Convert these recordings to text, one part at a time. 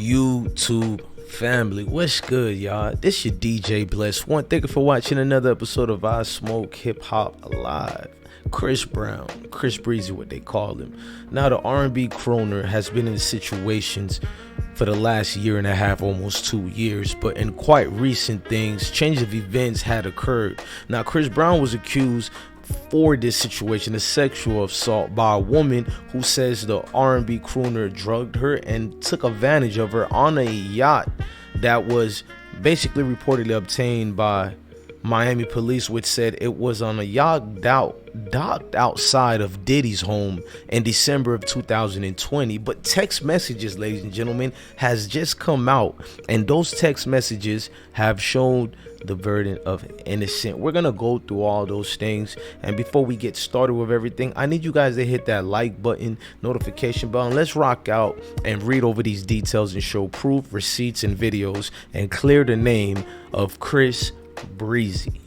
YouTube family, what's good, y'all? This your DJ Bless One. Thank you for watching another episode of I Smoke Hip Hop Alive. Chris Brown, Chris Breezy, what they call him. Now, the R&B crooner has been in situations for the last year and a half, almost 2 years, but in quite recent things, change of events had occurred. Now, Chris Brown was accused for this situation, a sexual assault by a woman who says the R&B crooner drugged her and took advantage of her on a yacht that was basically reportedly obtained by Miami police, which said it was on a yacht docked outside of Diddy's home in December of 2020. But text messages, ladies and gentlemen, has just come out, and those text messages have shown the verdict of innocent. We're gonna go through all those things, and before we get started with everything, I need you guys to hit that like button, notification bell, and let's rock out and read over these details and show proof, receipts, and videos, and clear the name of Chris Breezy.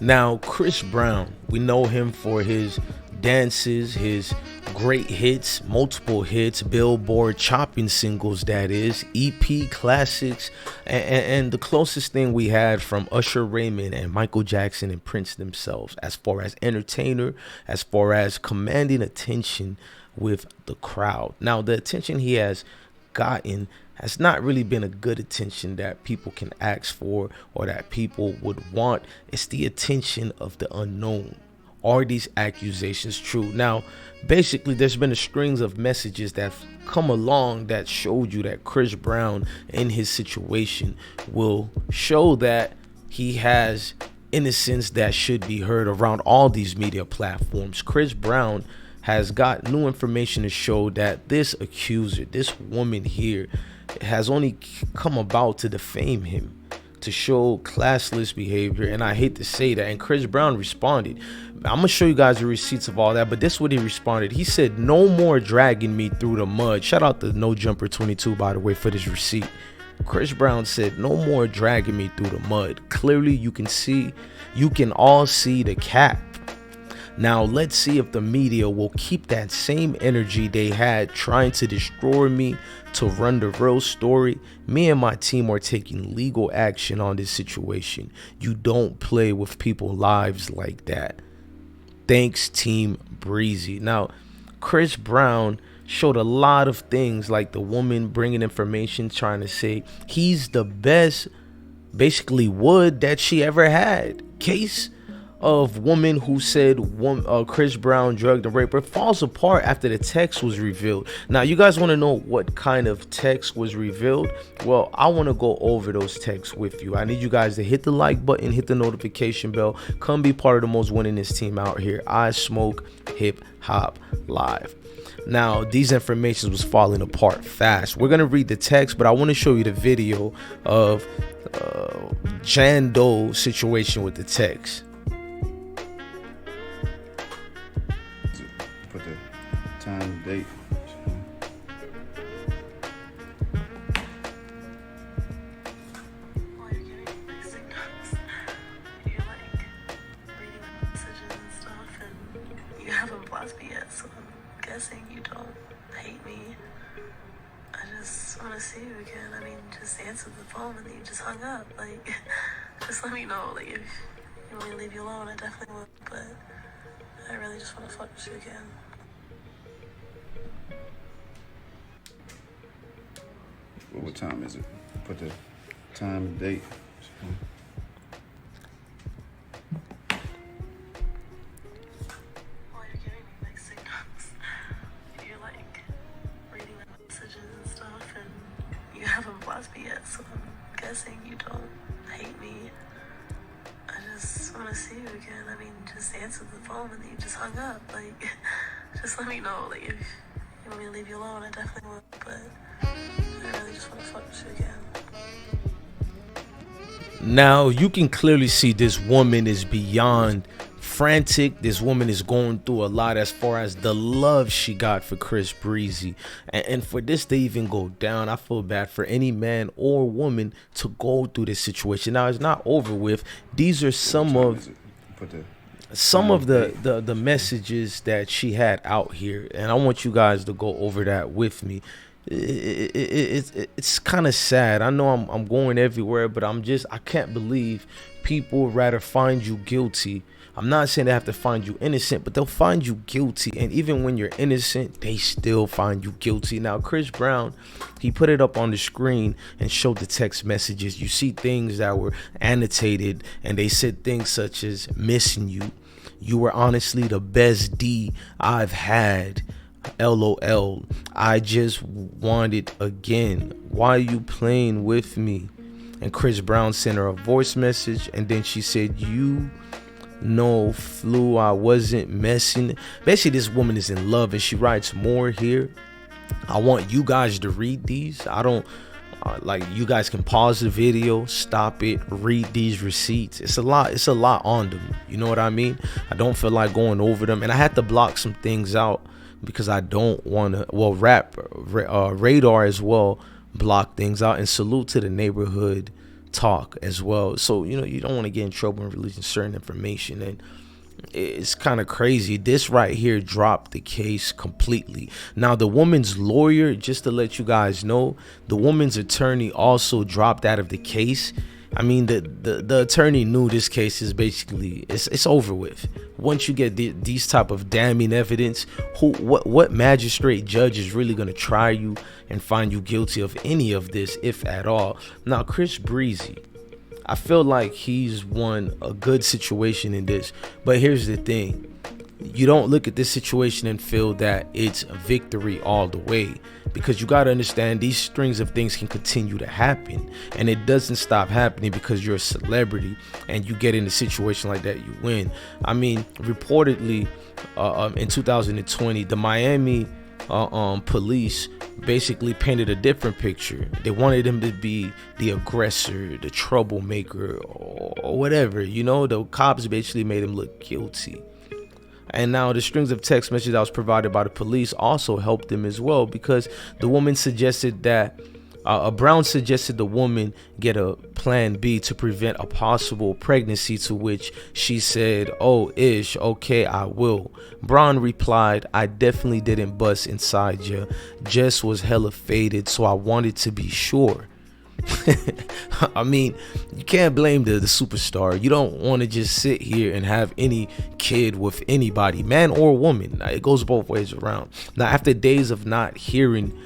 Now, Chris Brown, we know him for his dances, his great hits, multiple hits, Billboard chopping singles, that is, EP classics, and the closest thing we had from Usher Raymond and Michael Jackson and Prince themselves, as far as entertainer, as far as commanding attention with the crowd. Now, the attention he has gotten has not really been a good attention that people can ask for or that people would want. It's the attention of the unknown. Are these accusations true? Now, basically, there's been a strings of messages that have come along that showed you that Chris Brown in his situation will show that he has innocence that should be heard around all these media platforms. Chris Brown has got new information to show that this accuser, this woman here, has only come about to defame him, to show classless behavior, and I hate to say that. And Chris Brown responded. I'm gonna show you guys the receipts of all that, but this is what he responded. He said, "No more dragging me through the mud." Shout out to No Jumper 22, by the way, for this receipt. Chris Brown said, "No more dragging me through the mud." Clearly, you can all see the cap. Now, let's see if the media will keep that same energy they had trying to destroy me to run the real story. Me and my team are taking legal action on this situation. You don't play with people's lives like that. Thanks, Team Breezy. Now, Chris Brown showed a lot of things, like the woman bringing information, trying to say he's the best, basically, wood that she ever had. Case of woman who said Chris Brown drugged and raped her falls apart after the text was revealed. Now, you guys want to know what kind of text was revealed? Well, I want to go over those texts with you. I need you guys to hit the like button, hit the notification bell, come be part of the most winningest team out here. I Smoke Hip Hop Live. Now, these informations was falling apart fast. We're gonna read the text, but I want to show you the video of Jan Doe's situation with the text. Put the time, date. While you're getting mixed signals, you're like reading the messages and stuff, and you haven't blocked me yet, so I'm guessing you don't hate me. I just want to see you again. I mean, just answer the phone and then you just hung up. Like, just let me know. Like, if you want me to leave you alone, I definitely would, but I really just want to fuck with you again. What time is it? Put the time, date. While you're giving me mixed signals, you're like reading the messages and stuff, and you haven't blocked me yet, so I'm guessing you don't hate me. I just want to see you again. I mean, just answer the phone and then you just hung up. Like, just let me know. Like, if you want me to leave you alone, I definitely would, but I really just want to fuck with you again. Now, you can clearly see this woman is beyond frantic. This woman is going through a lot as far as the love she got for Chris Breezy. And for this to even go down, I feel bad for any man or woman to go through this situation. Now, it's not over with. These are some of the messages that she had out here, and I want you guys to go over that with me. It's kind of sad. I know I'm going everywhere, but I can't believe people would rather find you guilty. I'm not saying they have to find you innocent, but they'll find you guilty. And even when you're innocent, they still find you guilty. Now, Chris Brown, he put it up on the screen and showed the text messages. You see things that were annotated, and they said things such as missing you. You were honestly the best D I've had. LOL. I just want it again. Why you playing with me? And Chris Brown sent her a voice message, and then she said, you know, flu, I wasn't messing. Basically, this woman is in love, and she writes more here. I want you guys to read these. I don't you guys can pause the video, stop it, read these receipts. It's a lot on them. You know what I mean? I don't feel like going over them, and I had to block some things out because I don't want to. Well, Radar as well block things out, and salute to the neighborhood talk as well. So you don't want to get in trouble in releasing certain information, and it's kind of crazy. This right here dropped the case completely. Now, the woman's lawyer, just to let you guys know, the woman's attorney also dropped out of the case. I mean, the attorney knew this case is basically it's over with. Once you get these type of damning evidence, what magistrate judge is really going to try you and find you guilty of any of this, if at all? Now, Chris Breezy, I feel like he's won a good situation in this, but here's the thing. You don't look at this situation and feel that it's a victory all the way, because you got to understand these strings of things can continue to happen, and it doesn't stop happening because you're a celebrity and you get in a situation like that, you win. I mean, reportedly in 2020, the Miami police basically painted a different picture. They wanted him to be the aggressor, the troublemaker, or whatever. The cops basically made him look guilty. And now the strings of text messages that was provided by the police also helped him as well, because the woman suggested that Brown suggested the woman get a plan B to prevent a possible pregnancy, to which she said, oh, ish, okay, I will. Brown replied, I definitely didn't bust inside you, just was hella faded, so I wanted to be sure. I mean, you can't blame the superstar. You don't want to just sit here and have any kid with anybody, man or woman. It goes both ways around. Now, after days of not hearing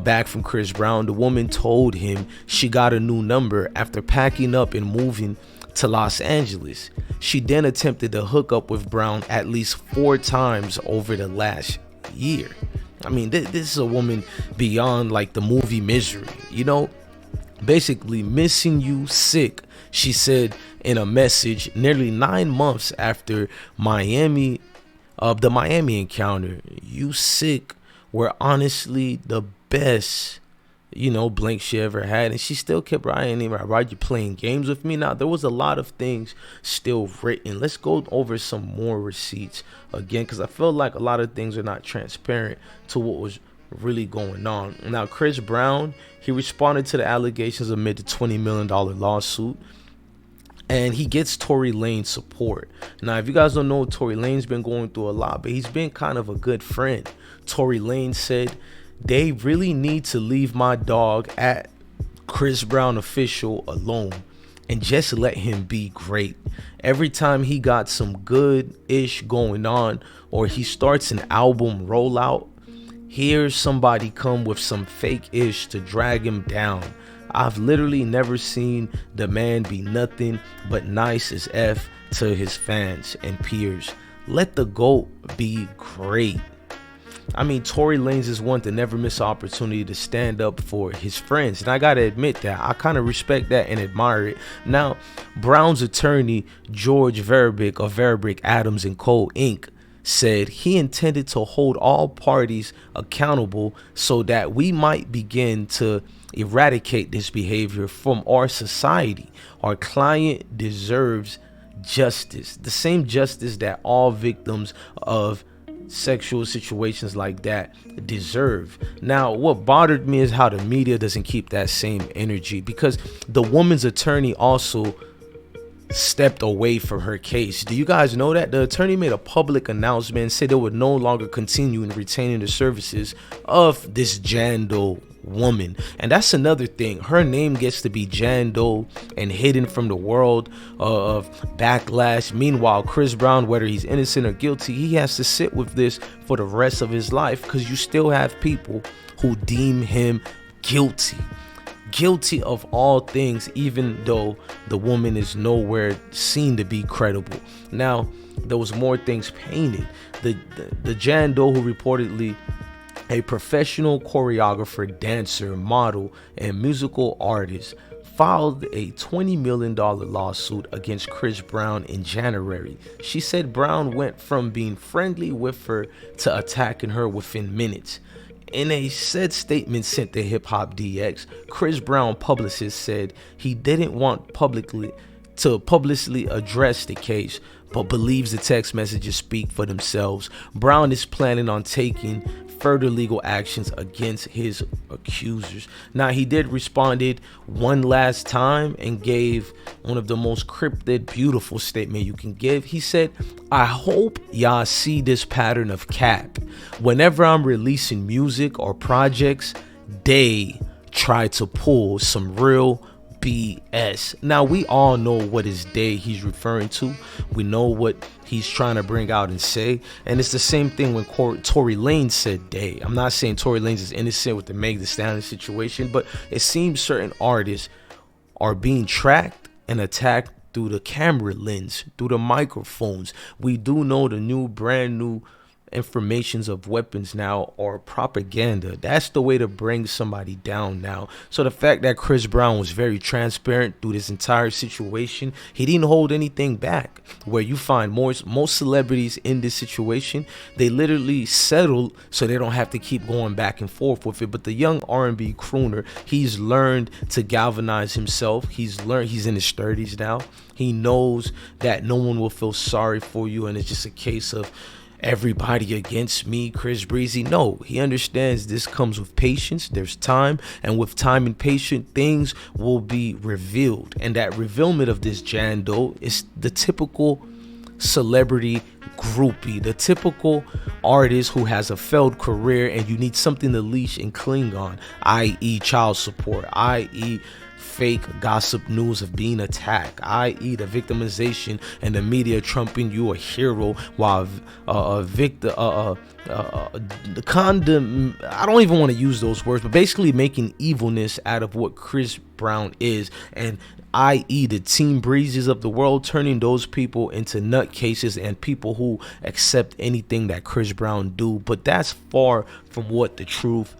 back from Chris Brown, the woman told him she got a new number after packing up and moving to Los Angeles. She then attempted to hook up with Brown at least 4 times over the last year. I mean, this is a woman beyond like the movie Misery, basically missing you sick, she said in a message nearly 9 months after the Miami encounter. You sick were honestly the best blank she ever had, and she still kept writing him, why you playing games with me? Now, there was a lot of things still written. Let's go over some more receipts again, because I feel like a lot of things are not transparent to what was really going on. Now, Chris Brown, he responded to the allegations amid the $20 million lawsuit, and he gets Tory Lanez support. Now, if you guys don't know, Tory Lanez been going through a lot, but he's been kind of a good friend. Tory Lanez said, they really need to leave my dog at Chris Brown Official alone and just let him be great. Every time he got some good-ish going on, or he starts an album rollout, here's somebody come with some fake-ish to drag him down. I've literally never seen the man be nothing but nice as F to his fans and peers. Let the GOAT be great. I mean, Tory Lanez is one to never miss an opportunity to stand up for his friends, and I gotta admit that I kind of respect that and admire it. Now, Brown's attorney, George Verbeek of Verbeek, Adams & Co. Inc., said he intended to hold all parties accountable so that we might begin to eradicate this behavior from our society. Our client deserves justice, the same justice that all victims of sexual situations like that deserve. Now, what bothered me is how the media doesn't keep that same energy, because the woman's attorney also stepped away from her case. Do you guys know that the attorney made a public announcement and said they would no longer continue in retaining the services of this Jan Doe woman? And that's another thing. Her name gets to be Jan Doe and hidden from the world of backlash. Meanwhile, Chris Brown, whether he's innocent or guilty, he has to sit with this for the rest of his life, because you still have people who deem him guilty of all things, even though the woman is nowhere seen to be credible. Now, there was more things painted. The Jan Doe, who reportedly a professional choreographer, dancer, model, and musical artist, filed a $20 million lawsuit against Chris Brown in January. She said Brown went from being friendly with her to attacking her within minutes. In a said statement sent to Hip Hop DX, Chris Brown publicist said he didn't want publicly address the case, but believes the text messages speak for themselves. Brown is planning on taking further legal actions against his accusers. Now, he did responded one last time and gave one of the most cryptic, beautiful statement you can give. He said, "I hope y'all see this pattern of cap. Whenever I'm releasing music or projects, they try to pull some real BS." Now, we all know what his day he's referring to. We know what he's trying to bring out and say. And it's the same thing when Tory Lanez said day. I'm not saying Tory Lanez is innocent with the Meg Thee Stallion situation, but it seems certain artists are being tracked and attacked through the camera lens, through the microphones. We do know the brand new informations of weapons now are propaganda. That's the way to bring somebody down now. So the fact that Chris Brown was very transparent through this entire situation, he didn't hold anything back. Where you find most celebrities in this situation, they literally settle so they don't have to keep going back and forth with it. But the young R&B crooner, he's learned to galvanize himself. He's in his 30s now. He knows that no one will feel sorry for you, and it's just a case of everybody against me, Chris Breezy. No, he understands this comes with patience. There's time, and with time and patience, things will be revealed. And that revealment of this Jan Doe is the typical celebrity groupie, the typical artist who has a failed career and you need something to leash and cling on, i.e. child support, i.e. fake gossip news of being attacked, i.e. the victimization and the media trumping you a hero while the condom, I don't even want to use those words, but basically making evilness out of what Chris Brown is, and i.e. the Team Breezes of the world, turning those people into nutcases and people who accept anything that Chris Brown do. But that's far from what the truth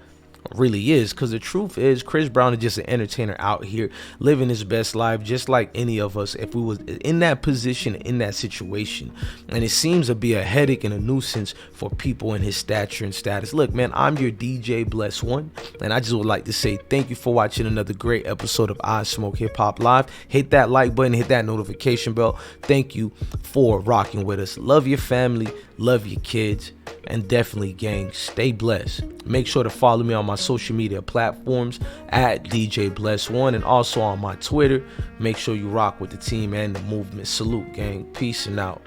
really is, because the truth is Chris Brown is just an entertainer out here living his best life, just like any of us if we was in that position, in that situation. And it seems to be a headache and a nuisance for people in his stature and status. Look, man, I'm your DJ Bless One, and I just would like to say thank you for watching another great episode of I Smoke Hip Hop Live. Hit that like button, hit that notification bell. Thank you for rocking with us. Love your family, love your kids, and definitely, gang, stay blessed. Make sure to follow me on my social media platforms at DJ Bless One, and also on my Twitter. Make sure you rock with the team and the movement. Salute, gang. Peace and out.